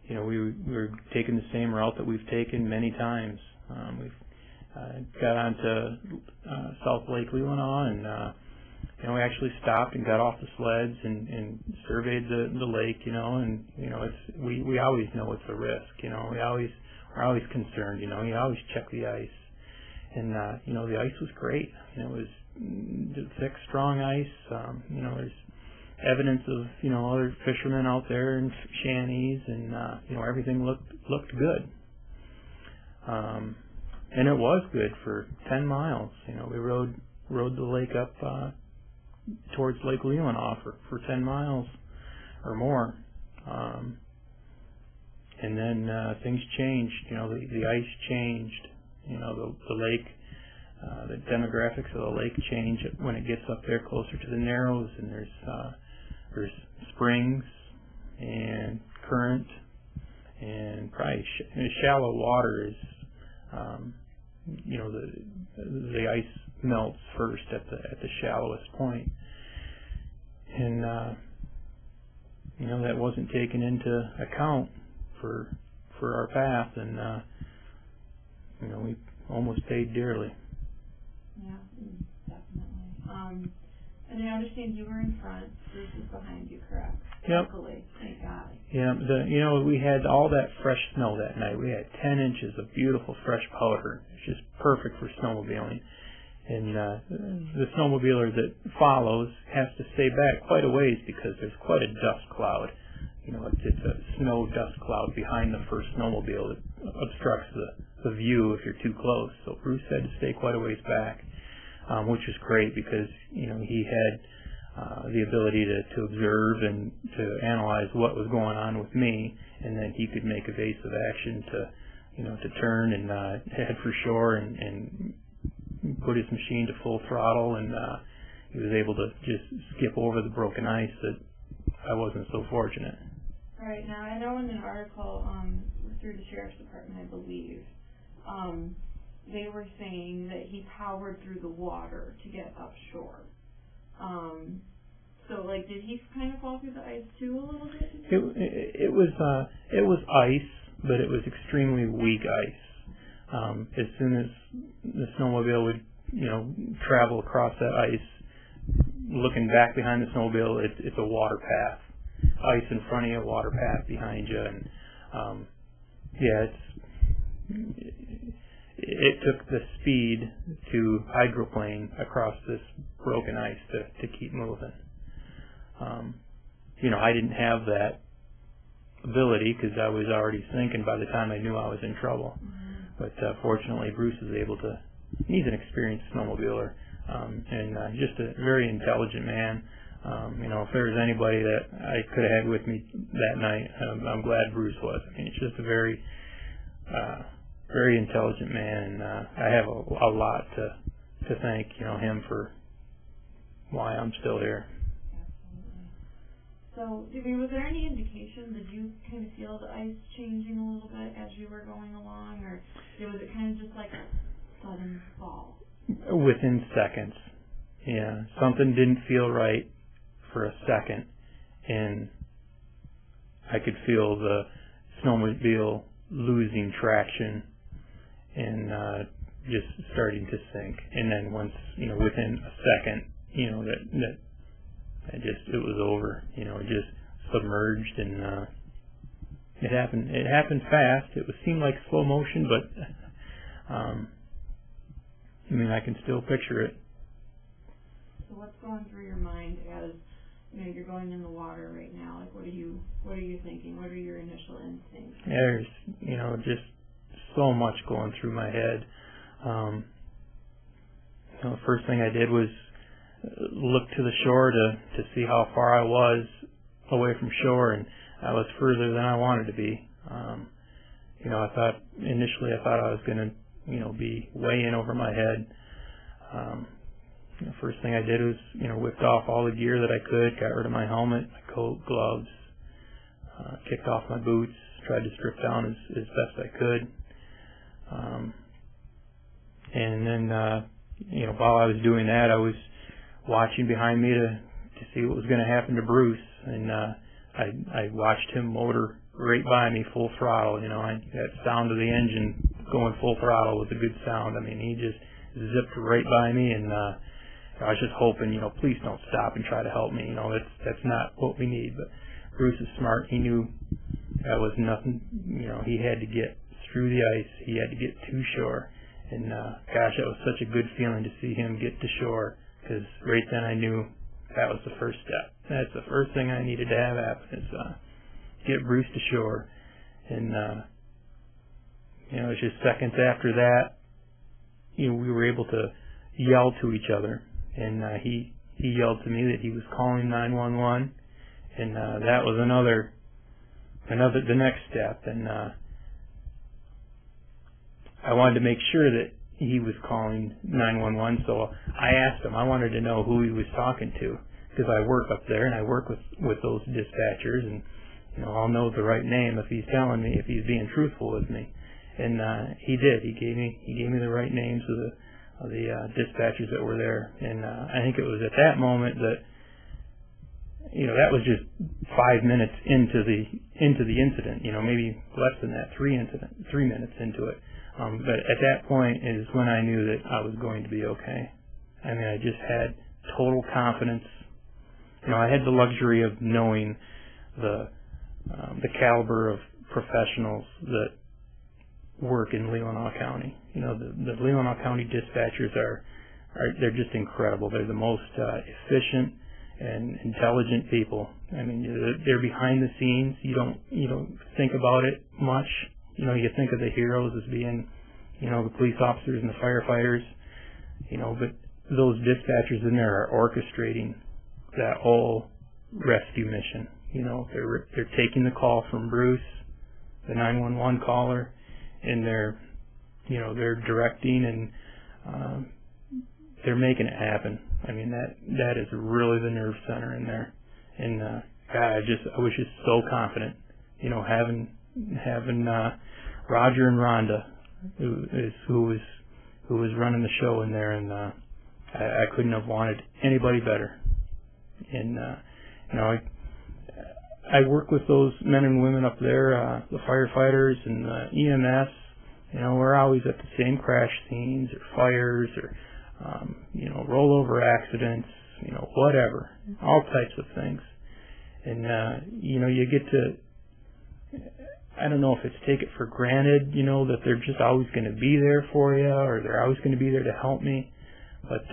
we were taking the same route that we've taken many times. We've got onto South Lake Leelanau, and we actually stopped and got off the sleds and surveyed the lake, and we always know it's a risk, we're always concerned, you always check the ice, and the ice was great. It was thick, strong ice. There's evidence of other fishermen out there and shanties, and everything looked good. And it was good for 10 miles. We rode the lake up towards Lake Leelanau for 10 miles or more. And then things changed. The ice changed. The lake, the demographics of the lake change when it gets up there closer to the Narrows, and there's springs and current, and probably shallow water is the ice melts first at the shallowest point, and that wasn't taken into account for our path, and we almost paid dearly. Yeah, definitely. And I understand you were in front, Bruce was behind you, correct? Yep. Luckily, thank God. Yeah, we had all that fresh snow that night. We had 10 inches of beautiful fresh powder. It's just perfect for snowmobiling. And the snowmobiler that follows has to stay back quite a ways because there's quite a dust cloud. It's a snow dust cloud behind the first snowmobile that obstructs the view if you're too close. So Bruce had to stay quite a ways back, which was great because he had the ability to observe and to analyze what was going on with me, and then he could make evasive action to turn and head for shore and put his machine to full throttle, and he was able to just skip over the broken ice that I wasn't so fortunate. Right. Now, I know in an article through the Sheriff's Department, I believe, they were saying that he powered through the water to get upshore. So, did he kind of fall through the ice too a little bit? It was ice, but it was extremely weak ice. As soon as the snowmobile would, travel across that ice, looking back behind the snowmobile, it's a water path. Ice in front of you, water path behind you, and it took the speed to hydroplane across this broken ice to keep moving. I didn't have that ability because I was already sinking by the time I knew I was in trouble. Mm-hmm. But fortunately, Bruce is able to. He's an experienced snowmobiler, and just a very intelligent man. If there was anybody that I could have had with me that night, I'm glad Bruce was. It's just a very, very intelligent man, and I have a lot to thank, him for why I'm still here. Absolutely. So, was there any indication, did you kind of feel the ice changing a little bit as you were going along, or was it kind of just like a sudden fall? Within seconds. Yeah, something didn't feel right for a second, and I could feel the snowmobile losing traction and just starting to sink. And then once, within a second, it was over. It just submerged, and it happened fast. It seemed like slow motion, but I can still picture it. So what's going through your mind as you're going in the water right now? What are you thinking? What are your initial instincts? There's just so much going through my head. The first thing I did was look to the shore to see how far I was away from shore, and I was further than I wanted to be. I thought I was going to be way in over my head. The first thing I did was, whipped off all the gear that I could, got rid of my helmet, my coat, gloves, kicked off my boots, tried to strip down as best I could. And then, while I was doing that, I was watching behind me to see what was going to happen to Bruce. And I watched him motor right by me full throttle. That sound of the engine going full throttle was a good sound. I mean, he just zipped right by me, and I was just hoping, please don't stop and try to help me. That's not what we need. But Bruce is smart. He knew that was nothing. He had to get through the ice. He had to get to shore. And gosh, that was such a good feeling to see him get to shore, because right then I knew that was the first step. That's the first thing I needed to have happen, is get Bruce to shore. And it was just seconds after that, we were able to yell to each other. And he yelled to me that he was calling 911, and that was the next step. And I wanted to make sure that he was calling 911, so I asked him. I wanted to know who he was talking to, because I work up there and I work with those dispatchers, and I'll know the right name if he's telling me, if he's being truthful with me. And he did. He gave me the right names of the dispatchers that were there. And I think it was at that moment that that was just 5 minutes into the incident. Maybe less than that, 3 minutes into it. But at that point is when I knew that I was going to be okay. I mean, I just had total confidence. I had the luxury of knowing the caliber of professionals that work in Leelanau County. The Leelanau County dispatchers they're just incredible. They're the most efficient and intelligent people. I mean, they're behind the scenes. You don't think about it much. You think of the heroes as being, the police officers and the firefighters, but those dispatchers in there are orchestrating that whole rescue mission. They're taking the call from Bruce, the 911 caller, and they're directing, and they're making it happen. I mean, that is really the nerve center in there. And God, I was just so confident, having Roger and Rhonda, who was running the show in there, and I couldn't have wanted anybody better. And I work with those men and women up there, the firefighters and the EMS. We're always at the same crash scenes or fires or rollover accidents, whatever, all types of things. And you get to, I don't know if it's take it for granted, that they're just always going to be there for you, or they're always going to be there to help me. But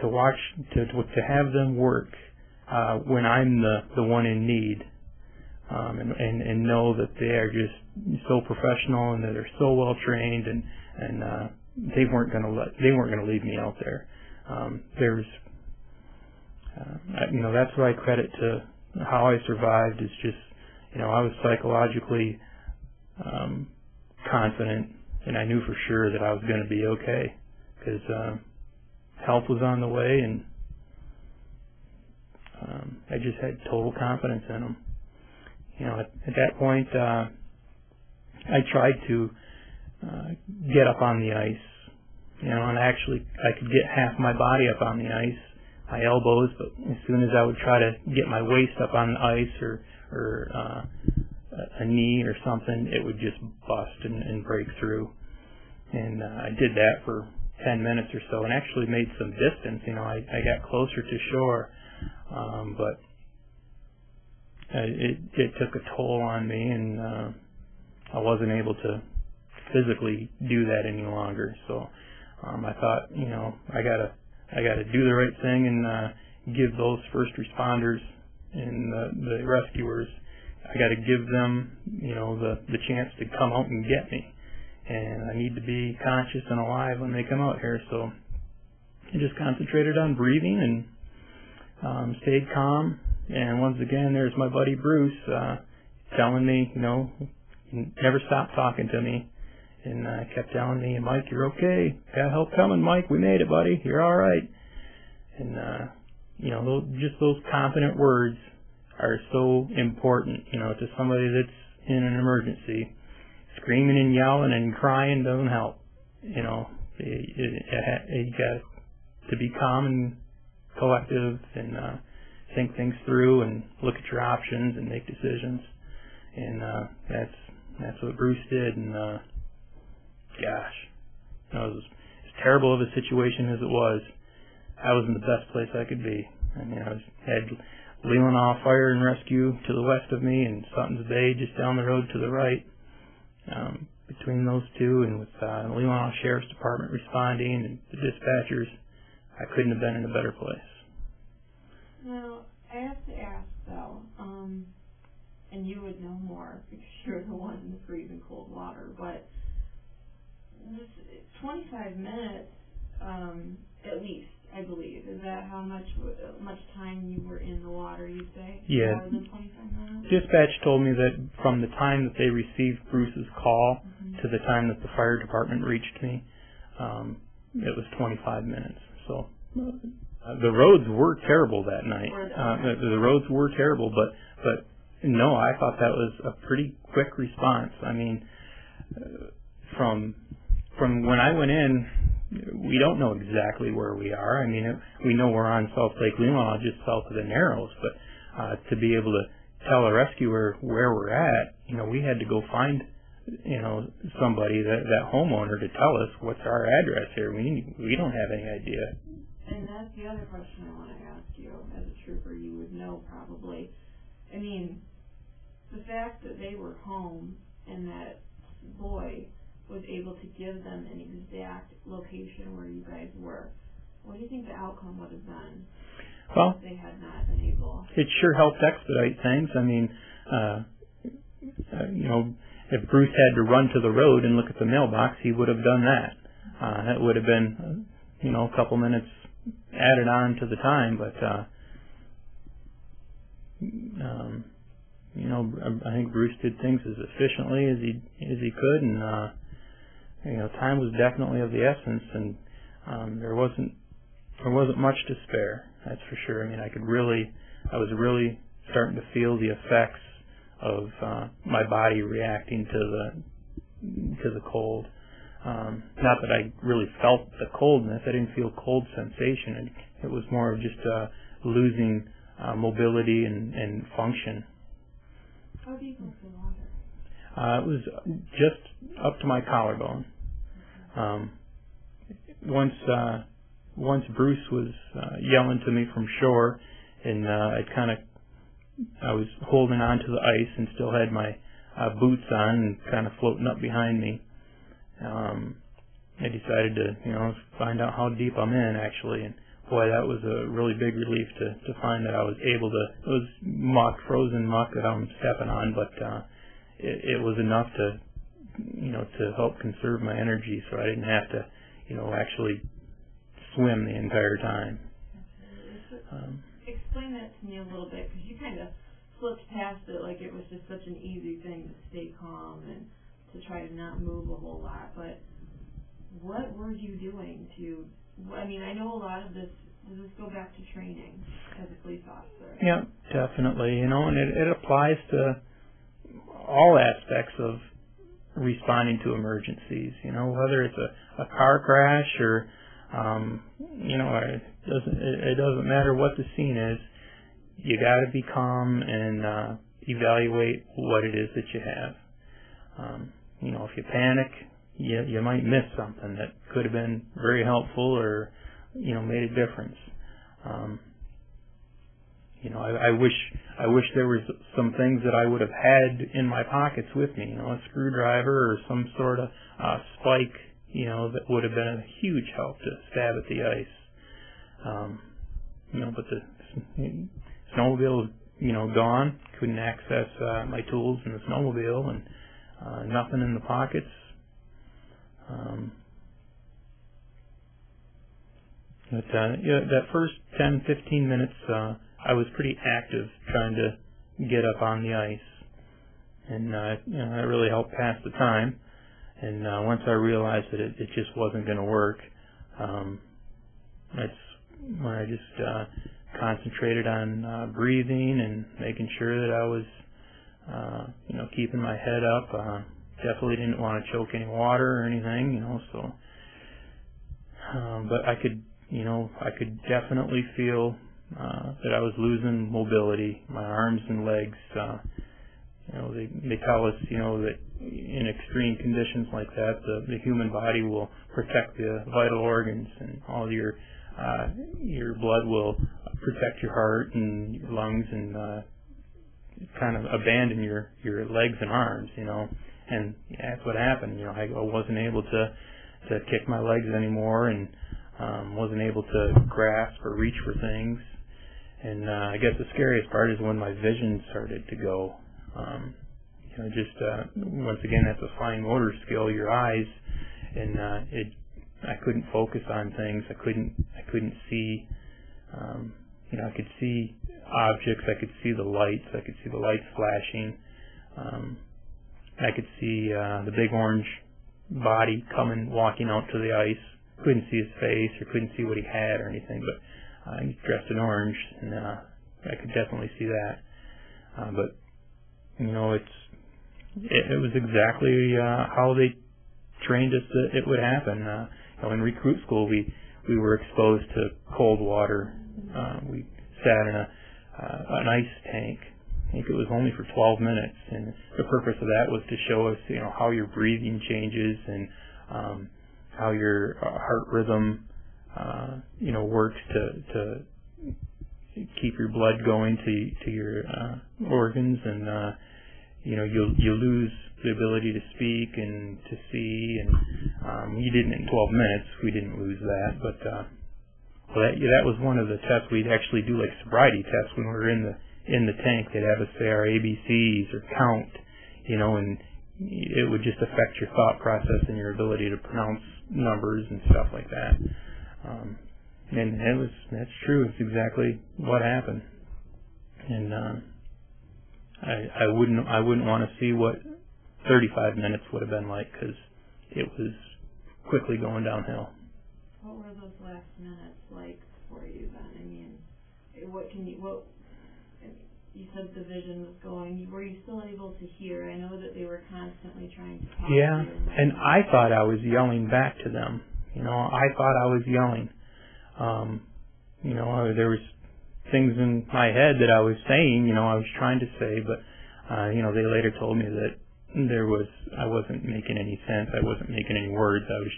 to watch, to have them work when I'm the one in need, and know that they are just so professional and that they're so well trained, and they weren't going to leave me out there. That's what I credit to how I survived, is just, I was psychologically confident, and I knew for sure that I was going to be okay, because help was on the way, and I just had total confidence in them. At that point, I tried to get up on the ice, and actually I could get half my body up on the ice, my elbows, but as soon as I would try to get my waist up on the ice or a knee or something, it would just bust and break through. And I did that for 10 minutes or so, and actually made some distance. I got closer to shore, but it took a toll on me, and I wasn't able to physically do that any longer. So I thought, I gotta do the right thing and give those first responders and the rescuers, I gotta give them, the chance to come out and get me. And I need to be conscious and alive when they come out here. So I just concentrated on breathing and stayed calm. And once again, there's my buddy Bruce telling me, never stopped talking to me, and kept telling me, Mike, you're okay. Got help coming, Mike. We made it, buddy. You're all right. And just those confident words are so important, to somebody that's in an emergency. Screaming and yelling and crying doesn't help. You got to be calm and collective, and think things through and look at your options and make decisions. And that's what Bruce did. And gosh, it was as terrible of a situation as it was. I was in the best place I could be. I mean, had Leelanau Fire and Rescue to the west of me and Sutton's Bay just down the road to the right. Between those two, and with Leelanau Sheriff's Department responding and the dispatchers, I couldn't have been in a better place. Now, I have to ask though, and you would know more because you're the one in the freezing cold water, but this 25 minutes at least, I believe. Is that how much time you were in the water, you'd say? Yeah. More than 25 minutes? Dispatch told me that from the time that they received Bruce's call to the time that the fire department reached me, it was 25 minutes. So the roads were terrible that night. The roads were terrible, but no, I thought that was a pretty quick response. I mean, from when I went in, we don't know exactly where we are. I mean, we know we're on South Lake Leelanau, just south of the Narrows, but to be able to tell a rescuer where we're at, we had to go find, somebody, that homeowner, to tell us what's our address here. We don't have any idea. And that's the other question I want to ask you. As a trooper, you would know probably. I mean, the fact that they were home and that boy was able to give them an exact location where you guys were, what do you think the outcome would have been? Well, if they had not been able. It sure helped expedite things. I mean, if Bruce had to run to the road and look at the mailbox, he would have done that. That would have been, a couple minutes added on to the time, but I think Bruce did things as efficiently as he could, and time was definitely of the essence, and there wasn't much to spare. That's for sure. I mean, I was really starting to feel the effects of my body reacting to the cold. Not that I really felt the coldness. I didn't feel cold sensation. It was more of just losing mobility and function. How deep was the water? It was just up to my collarbone. Once Bruce was yelling to me from shore, and I was holding on to the ice and still had my boots on and kind of floating up behind me. I decided to find out how deep I'm in, actually, and boy, that was a really big relief to find that I was able to. It was muck, frozen muck that I'm stepping on, but it was enough to help conserve my energy, so I didn't have to actually swim the entire time. Explain that to me a little bit, because you kind of flipped past it like it was just such an easy thing to stay calm and to try to not move a whole lot. But what were you doing to? I mean, I know a lot of this. Does this go back to training as a police officer? Yeah, definitely. And it applies to all aspects of responding to emergencies. Whether it's a car crash or it doesn't matter what the scene is. You got to be calm and evaluate what it is that you have. If you panic, you might miss something that could have been very helpful or made a difference. I wish there was some things that I would have had in my pockets with me. A screwdriver or some sort of spike. That would have been a huge help to stab at the ice. But the snowmobile was, gone. Couldn't access my tools in the snowmobile, and nothing in the pockets. But that first 10-15 minutes, I was pretty active trying to get up on the ice, and that really helped pass the time. And once I realized that it just wasn't going to work, that's when I just concentrated on breathing and making sure that I was, keeping my head up. Definitely didn't want to choke any water or anything, so. But I could definitely feel that I was losing mobility, my arms and legs. They tell us, that in extreme conditions like that, the human body will protect the vital organs, and all your blood will protect your heart and your lungs, and kind of abandon your legs and arms, and that's what happened. I wasn't able to kick my legs anymore, and wasn't able to grasp or reach for things. And I guess the scariest part is when my vision started to go. Once again, that's a fine motor skill, your eyes, and I couldn't focus on things. I couldn't see. I could see objects. I could see the lights. I could see the lights flashing. I could see the big orange body walking out to the ice. Couldn't see his face or couldn't see what he had or anything, but he's dressed in orange, and I could definitely see that. But it was exactly how they trained us that it would happen. In recruit school, we were exposed to cold water. We sat in an ice tank. I think it was only for 12 minutes, and the purpose of that was to show us, how your breathing changes and how your heart rhythm, works to keep your blood going to your organs, and you'll lose the ability to speak and to see, and you didn't in 12 minutes. We didn't lose that, but that was one of the tests. We'd actually do like sobriety tests when we were in the tank. They'd have us say our ABCs or count, and it would just affect your thought process and your ability to pronounce numbers and stuff like that. And that's true. It's exactly what happened. And I wouldn't want to see what 35 minutes would have been like, because it was quickly going downhill. What were those last minutes like for you then? I mean, you said the vision was going. Were you still able to hear? I know that they were constantly trying to talk to you. And I thought I was yelling back to them. I thought I was yelling. There was things in my head that I was saying, I was trying to say, but they later told me that I wasn't making any sense. I wasn't making any words. I was,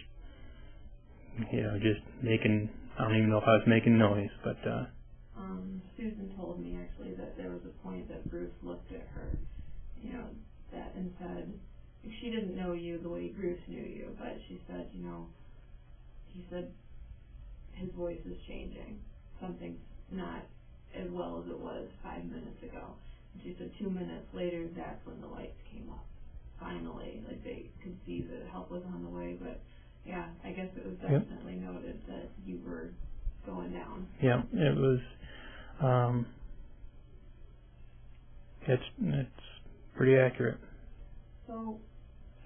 just making, I don't even know if I was making noise, but Susan told me actually that there was a point that Bruce looked at her, and said, she didn't know you the way Bruce knew you, but she said, he said his voice is changing. Something's not as well as it was 5 minutes ago. And she said 2 minutes later, that's when the lights came up. Finally, like they could see that help was on the way, but yeah, I guess it was definitely noted that you were going down. Yeah, it was. It's pretty accurate. So,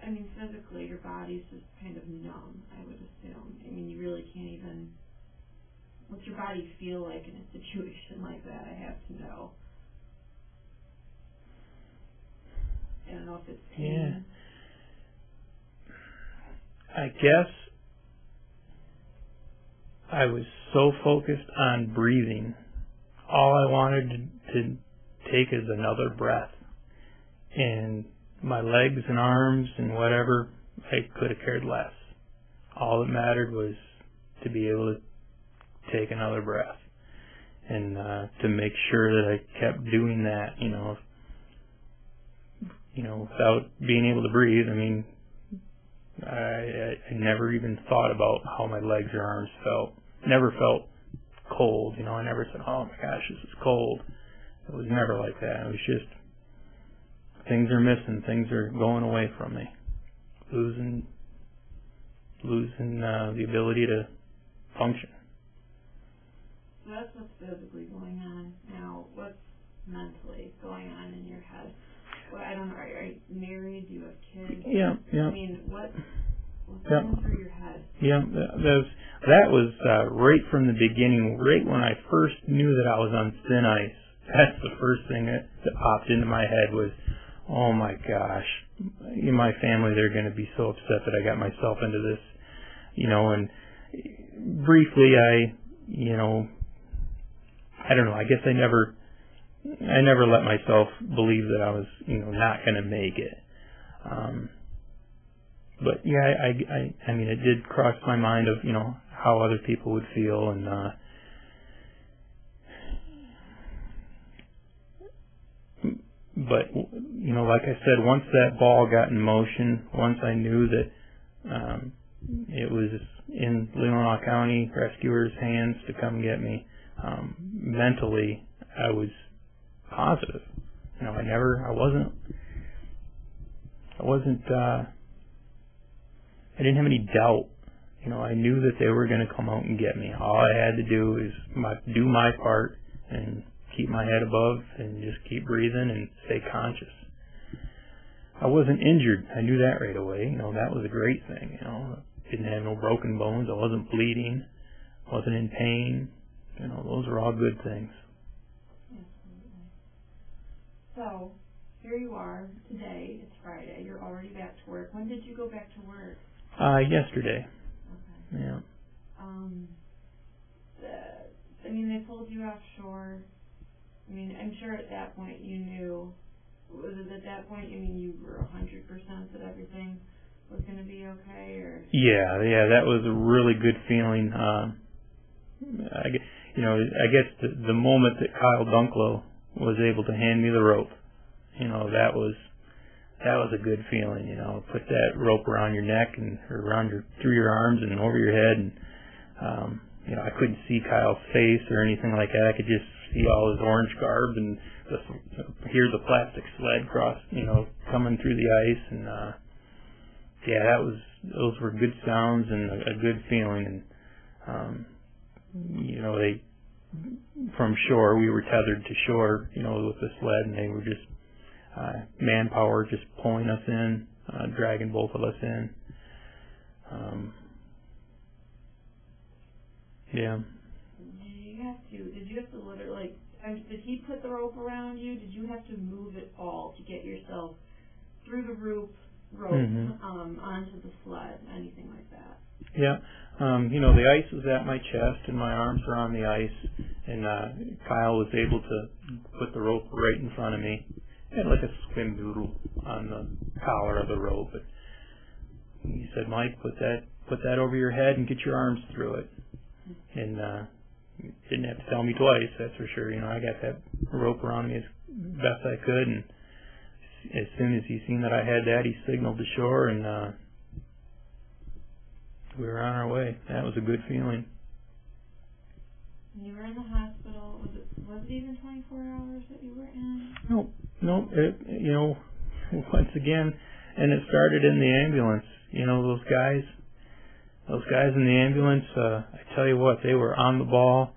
I mean, physically, your body's just kind of numb, I would assume. I mean, you really can't even. What's your body feel like in a situation like that? I have to know. I don't know if it's pain. Yeah. I guess I was so focused on breathing. All I wanted to take is another breath. And my legs and arms and whatever, I could have cared less. All that mattered was to be able to take another breath, and to make sure that I kept doing that, without being able to breathe. I mean, I never even thought about how my legs or arms felt. Never felt cold, I never said, oh my gosh, this is cold. It was never like that. It was just, things are missing, things are going away from me. Losing the ability to function. So that's what's physically going on. Now, what's mentally going on in your head? Well, I don't know. Are you married? Do you have kids? Yeah. I mean, what's going through your head? Yeah, that was right from the beginning, right when I first knew that I was on thin ice. That's the first thing that popped into my head was, oh my gosh, in my family they're going to be so upset that I got myself into this, and briefly I I don't know. I guess I never let myself believe that I was, not going to make it. But yeah, I mean, it did cross my mind of, how other people would feel, and but like I said, once that ball got in motion, once I knew that it was in Leelanau County rescuers' hands to come get me, mentally I was positive. I didn't have any doubt. I knew that they were going to come out and get me. All I had to do is do my part and keep my head above and just keep breathing and stay conscious. I wasn't injured. I knew that right away. That was a great thing. Didn't have no broken bones. I wasn't bleeding. Wasn't in pain. Those are all good things. Absolutely. So, here you are today. It's Friday. You're already back to work. When did you go back to work? Yesterday. Okay. Yeah. They pulled you offshore. I'm sure at that point you knew. Was it at that point you were 100% that everything was going to be okay, or? Yeah, that was a really good feeling. I guess the moment that Kyle Dunklow was able to hand me the rope, that was a good feeling. Put that rope around your neck and through your arms and over your head, and I couldn't see Kyle's face or anything like that. I could just see all his orange garb and hear the plastic sled coming through the ice, and those were good sounds and a good feeling. And they from shore, we were tethered to shore, with the sled, and they were just manpower just pulling us in, dragging both of us in. Yeah. Did you have to literally, did he put the rope around you? Did you have to move it all to get yourself through the rope onto the sled, anything like that? Yeah. The ice was at my chest and my arms were on the ice, and Kyle was able to put the rope right in front of me. I had like a swim noodle on the collar of the rope. But he said, "Mike, put that over your head and get your arms through it." And didn't have to tell me twice, that's for sure. I got that rope around me as best I could, and as soon as he seen that I had that, he signaled to shore, and we were on our way. That was a good feeling. You were in the hospital. Was it even 24 hours that you were in? Nope. Once again, and it started in the ambulance. Those guys in the ambulance, I tell you what, they were on the ball.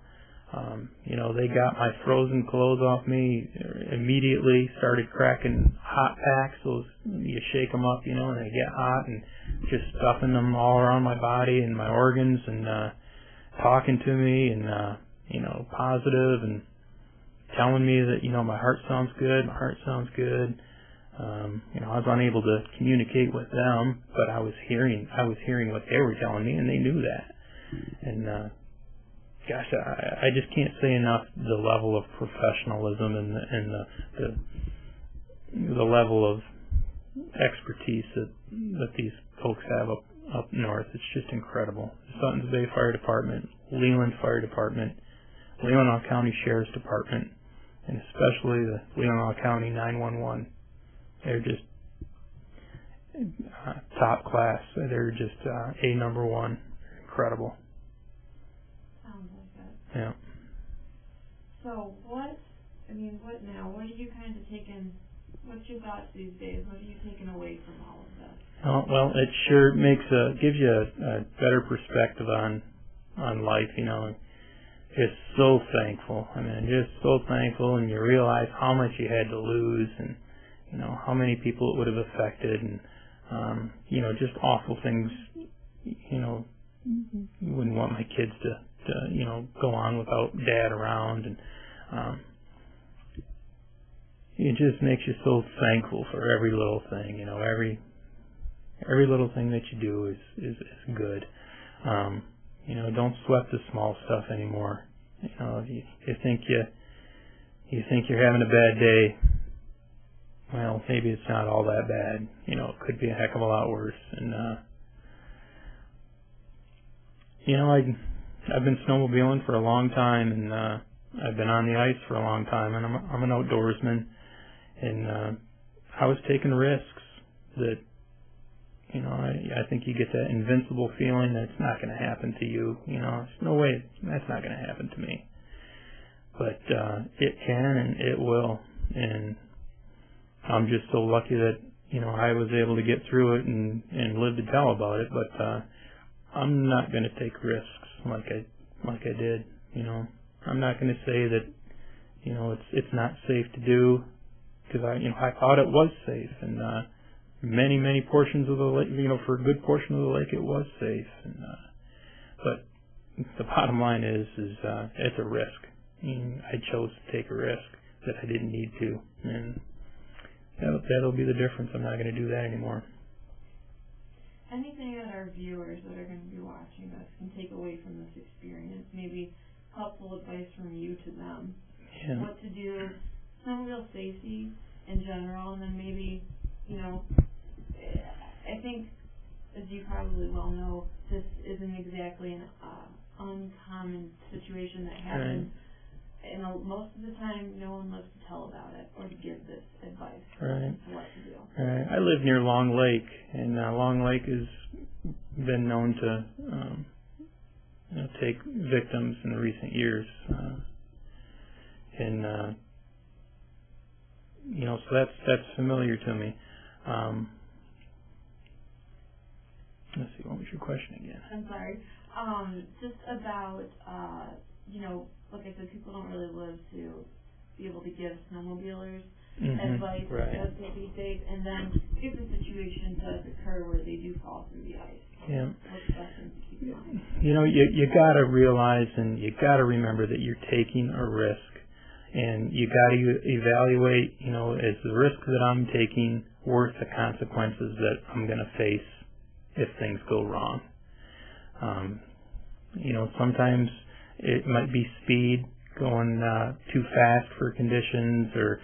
They got my frozen clothes off me immediately, started cracking hot packs. You shake them up, and they get hot, and just stuffing them all around my body and my organs, and talking to me, and positive, and telling me that my heart sounds good. I was unable to communicate with them, but I was hearing what they were telling me, and they knew that. And gosh, I just can't say enough the level of professionalism and the level of expertise that these folks have up north. It's just incredible. The Suttons Bay Fire Department, Leland Fire Department, Leelanau County Sheriff's Department, and especially the Leelanau County 911. They're just top class. They're just A number one. Incredible. Sounds like it. Yeah. So what now? What are you kind of taking, what's your thoughts these days? What are you taking away from all of this? Well, it sure gives you a better perspective on life, Just so thankful. Just so thankful, and you realize how much you had to lose, and how many people it would have affected, and just awful things. Wouldn't want my kids to go on without dad around, and it just makes you so thankful for every little thing. Every little thing that you do is good. Don't sweat the small stuff anymore. You know, if you think you're having a bad day, well, maybe it's not all that bad. You know, it could be a heck of a lot worse. And you know, I've been snowmobiling for a long time, and I've been on the ice for a long time, and I'm an outdoorsman, and I was taking risks that, you know, I think you get that invincible feeling that it's not going to happen to you. You know, there's no way that's not going to happen to me. But it can and it will, and I'm just so lucky that, you know, I was able to get through it and live to tell about it. But I'm not going to take risks like I did. You know, I'm not going to say that, you know, it's not safe to do, because I thought it was safe, and many portions of the lake, you know, for a good portion of the lake, it was safe. And but the bottom line is it's a risk. I mean, I chose to take a risk that I didn't need to, and that'll be the difference. I'm not going to do that anymore. Anything that our viewers that are going to be watching us can take away from this experience? Maybe helpful advice from you to them. Yeah. What to do, snowmobile safety in general, and then maybe, you know, I think, as you probably well know, this isn't exactly an uncommon situation that happens. Right. And most of the time, no one loves to tell about it or to give this advice on what to do. Right. I live near Long Lake, and Long Lake has been known to you know, take victims in recent years, and you know, so that's familiar to me. Let's see, what was your question again? I'm sorry. Just about you know, like I said, people don't really live to be able to give snowmobilers advice as to be safe, and then if the situation does occur where they do fall through the ice, what's the best thing to keep in mind? You know, you got to realize and you got to remember that you're taking a risk, and you got to evaluate, you know, is the risk that I'm taking worth the consequences that I'm going to face if things go wrong. You know, sometimes it might be speed, going too fast for conditions, or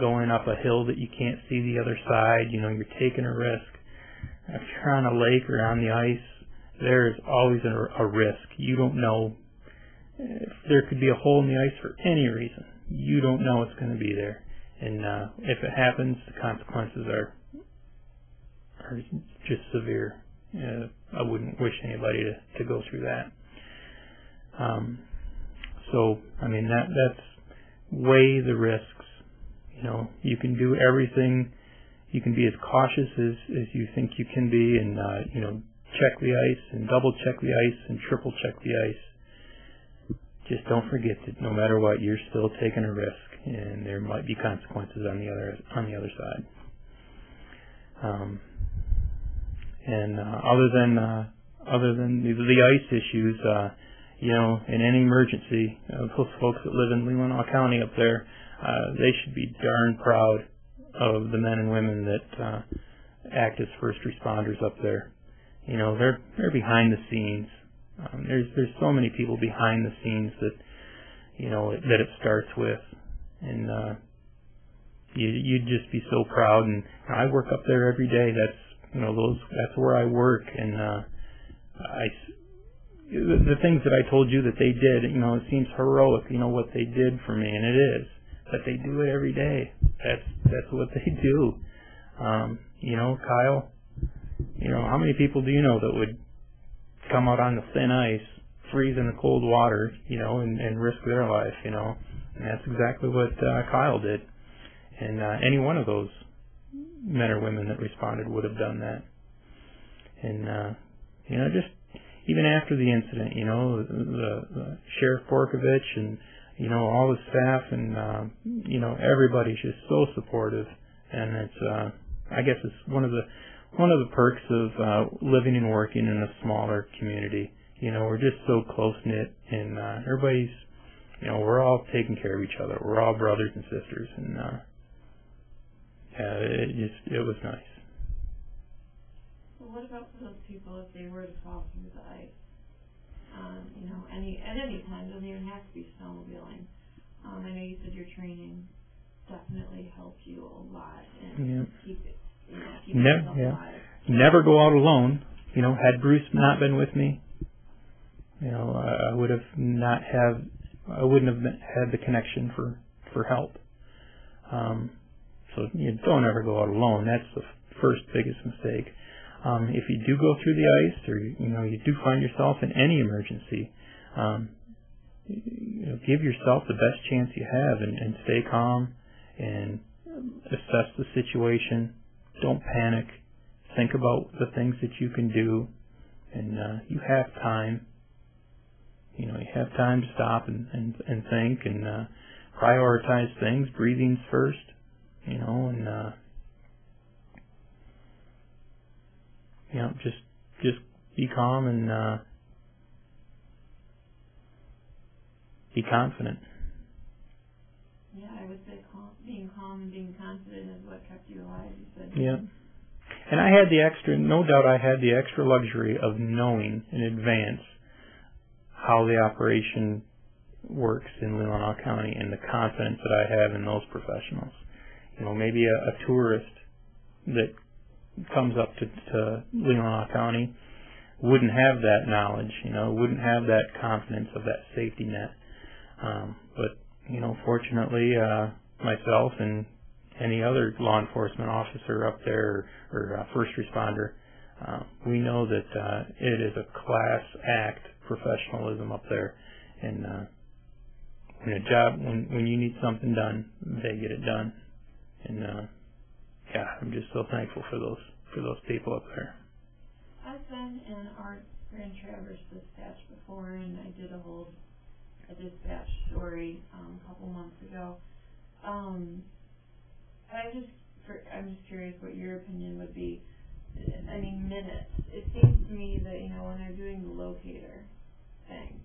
going up a hill that you can't see the other side. You know, you're taking a risk. If you're on a lake or on the ice, there's always a risk. You don't know if there could be a hole in the ice for any reason. You don't know it's going to be there. And if it happens, the consequences are just severe. I wouldn't wish anybody to go through that. So, I mean, that's weigh the risks. You know, you can do everything. You can be as cautious as you think you can be, and, you know, check the ice and double check the ice and triple check the ice. Just don't forget that no matter what, you're still taking a risk, and there might be consequences on the other side. And other than the ice issues, you know, in any emergency, those folks that live in Leelanau County up there, they should be darn proud of the men and women that act as first responders up there. You know, they're behind the scenes. There's so many people behind the scenes that, you know, that it starts with, and you'd just be so proud. And I work up there every day. That's where I work, and the things that I told you that they did, you know, it seems heroic, you know, what they did for me, and it is. But they do it every day. That's what they do. You know, Kyle, you know, how many people do you know that would come out on the thin ice, freeze in the cold water, you know, and risk their life, you know? And that's exactly what Kyle did. And any one of those men or women that responded would have done that. And, you know, just even after the incident, you know, the Sheriff Borkovich and, you know, all the staff and, you know, everybody's just so supportive. And it's, I guess it's one of the perks of living and working in a smaller community. You know, we're just so close-knit, and everybody's, you know, we're all taking care of each other. We're all brothers and sisters, and it was nice. Well, what about for those people if they were to fall through the ice? at any time. Doesn't even have to be snowmobiling. I know you said your training definitely helped you a lot and keep yourself alive. Never go out alone. Had Bruce not been with me, I wouldn't have had the connection for help. So you don't ever go out alone. That's the first biggest mistake. If you do go through the ice, or you do find yourself in any emergency, give yourself the best chance you have, and stay calm and assess the situation. Don't panic. Think about the things that you can do, and you have time. You have time to stop and think and prioritize things. Breathing's first, and just be calm and be confident. Yeah, I would say being calm and being confident is what kept you alive, you said. Yeah. And I had no doubt I had the extra luxury of knowing in advance how the operation works in Leelanau County and the confidence that I have in those professionals. Maybe a tourist that comes up to Leelanau County wouldn't have that knowledge, wouldn't have that confidence of that safety net. But fortunately, myself and any other law enforcement officer up there or first responder, we know that it is a class act professionalism up there, and when you need something done, they get it done. And I'm just so thankful for those people up there. I've been in our Grand Traverse dispatch before, and I did a dispatch story a couple months ago. I'm just curious what your opinion would be. I mean, minutes. It seems to me that when they're doing the locator thing,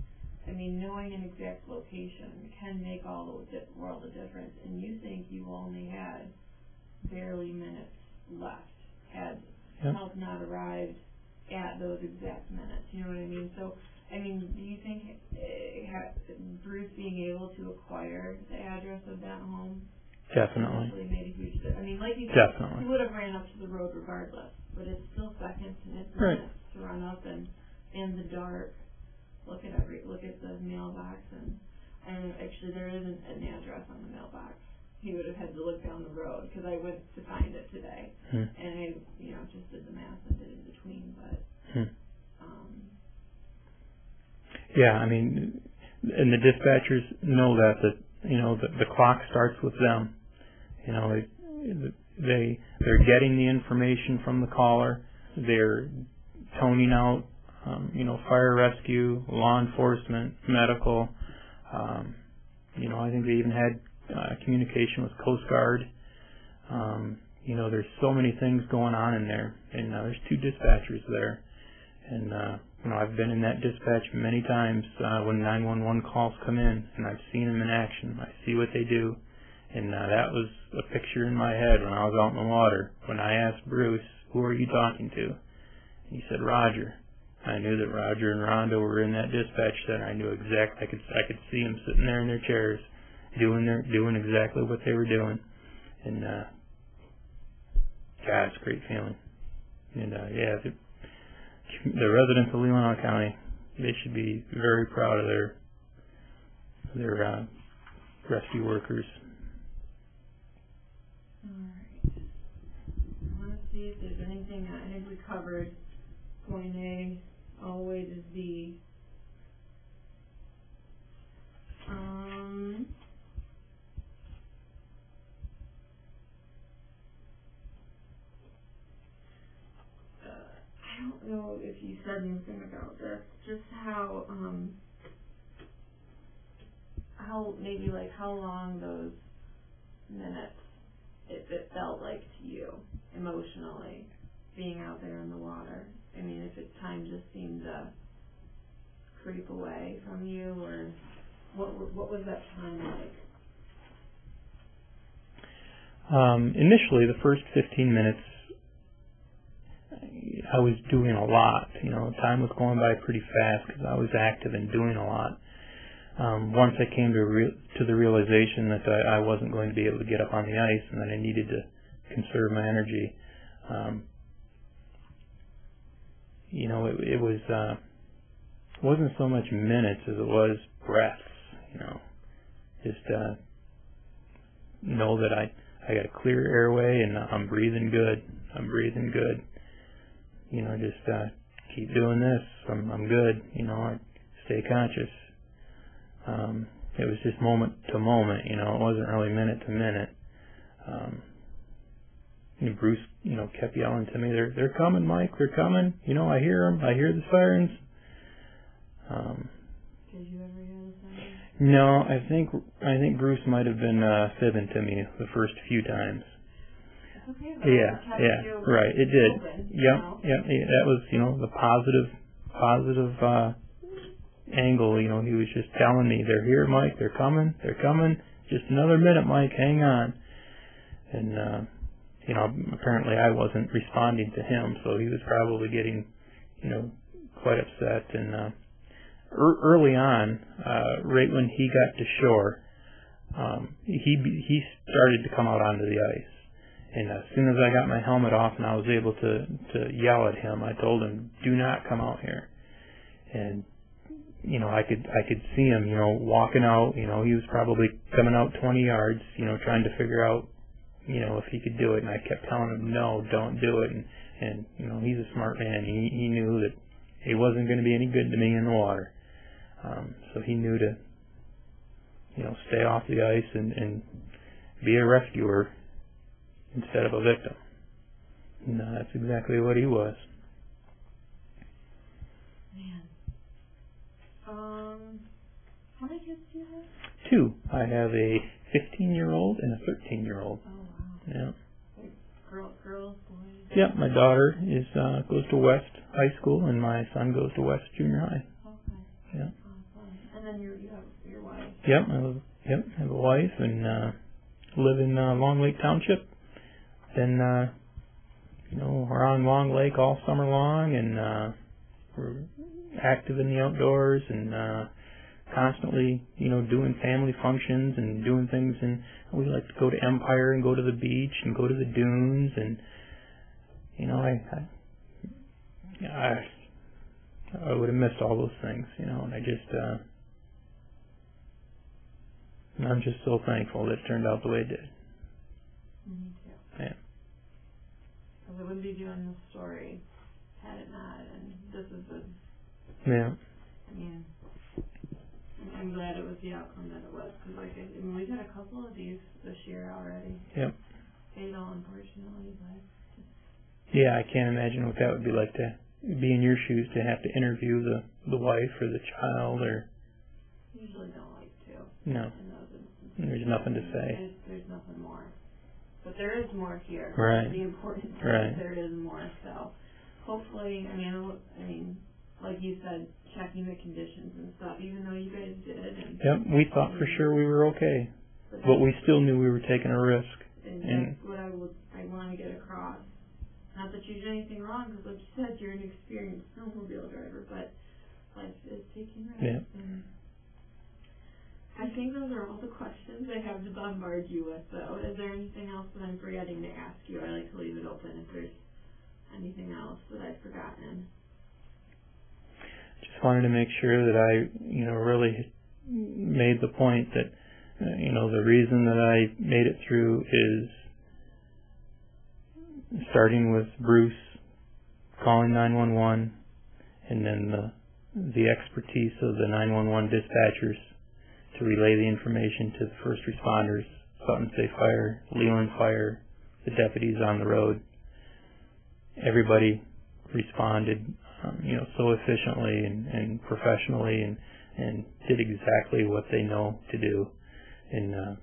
knowing an exact location can make all the world of difference. And you think you only had barely minutes left had help not arrived at those exact minutes. You know what I mean? So, do you think Bruce being able to acquire the address of that home definitely made a huge difference? Like you said, he would have ran up to the road regardless, but it's still seconds and it's right. minutes to run up and in the dark look at the mailbox, and actually there isn't an address on the mailbox. He would have had to look down the road because I went to find it today, and I just did the math and did it in between, but. Yeah, and the dispatchers know that the clock starts with them. They're getting the information from the caller. They're toning out, fire rescue, law enforcement, medical. I think they even had communication with Coast Guard. There's so many things going on in there, and there's 2 dispatchers there, and I've been in that dispatch many times when 911 calls come in, and I've seen them in action. I see what they do, and that was a picture in my head when I was out in the water. When I asked Bruce, "Who are you talking to?" and he said, "Roger." I knew that Roger and Rhonda were in that dispatch center. I knew exactly. I could see them sitting there in their chairs, doing exactly what they were doing, and it's a great feeling. And the residents of Leelanau County, they should be very proud of their rescue workers. All right. I want to see if there's anything. I think we covered point A all the way to Z. I don't know if you said anything about this, just how long those minutes it felt like to you emotionally being out there in the water. If time just seemed to creep away from you, or what was that time like? Initially, the first 15 minutes, I was doing a lot. Time was going by pretty fast because I was active and doing a lot. Once I came to the realization that I wasn't going to be able to get up on the ice and that I needed to conserve my energy, it wasn't so much minutes as it was breaths. Just know that I got a clear airway and I'm breathing good. Just keep doing this. I'm good. I stay conscious. It was just moment to moment. It wasn't really minute to minute. Bruce, kept yelling to me, "They're coming, Mike. They're coming. I hear them. I hear the sirens." Did you ever hear the sirens? No, I think Bruce might have been fibbing to me the first few times. Okay, yeah, right. It did. Open, Yep. That was, the positive angle. He was just telling me, "They're here, Mike. They're coming. Just another minute, Mike. Hang on." And apparently I wasn't responding to him, so he was probably getting, quite upset. And early on, right when he got to shore, he started to come out onto the ice. And as soon as I got my helmet off and I was able to yell at him, I told him, "Do not come out here." And I could see him, walking out. He was probably coming out 20 yards, trying to figure out, if he could do it. And I kept telling him, "No, don't do it." And he's a smart man. He knew that he wasn't going to be any good to me in the water. So he knew to, stay off the ice and be a rescuer instead of a victim. And that's exactly what he was. Man. How many kids do you have? 2. I have a 15-year-old and a 13-year-old. Oh, wow. Yeah. Like girls, boys? Yeah, my daughter goes to West High School and my son goes to West Junior High. Okay. Yeah. Awesome. And then you have your wife? Yep, I have a wife and live in Long Lake Township. Then we're on Long Lake all summer long, and we're active in the outdoors and constantly, doing family functions and doing things. And we like to go to Empire and go to the beach and go to the dunes. And I would have missed all those things, and I'm just so thankful that it turned out the way it did. Me too. Yeah. Because I wouldn't be doing this story had it not, and this is Yeah. I'm glad it was the outcome that it was, because we've had a couple of these this year already. Yep. Fatal, unfortunately, but Yeah, I can't imagine what that would be like to be in your shoes, to have to interview the wife or the child, or... Usually don't like to. No. In those instances. There's nothing to say. There's nothing more. But there is more here. Right. The important thing Right. is there is more. So hopefully, I mean, like you said, checking the conditions and stuff, even though you guys did. And Yep, we thought for sure we were okay. But we still knew we were taking a risk. And that's what I want to get across. Not that you did anything wrong, because like you said, you're an experienced snowmobile driver, but life is taking risks. Yeah. And I think those are all the questions I have to bombard you with, though. Is there anything else that I'm forgetting to ask you? I like to leave it open if there's anything else that I've forgotten. Just wanted to make sure that I, really made the point that, the reason that I made it through is starting with Bruce calling 911, and then the expertise of the 911 dispatchers to relay the information to the first responders, Sutton Safe Fire, Leland Fire, the deputies on the road. Everybody responded, so efficiently and professionally, and did exactly what they know to do. And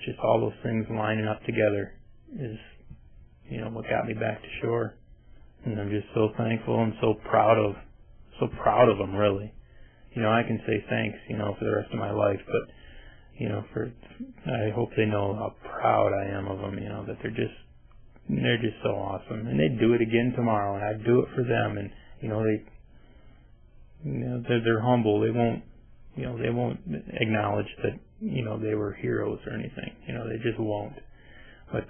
just all those things lining up together is, what got me back to shore. And I'm just so thankful and so proud of them, really. I can say thanks, for the rest of my life, but, I hope they know how proud I am of them, that they're just they're just so awesome, and they'd do it again tomorrow, and I'd do it for them, and they're humble. They won't acknowledge that they were heroes or anything. They just won't. But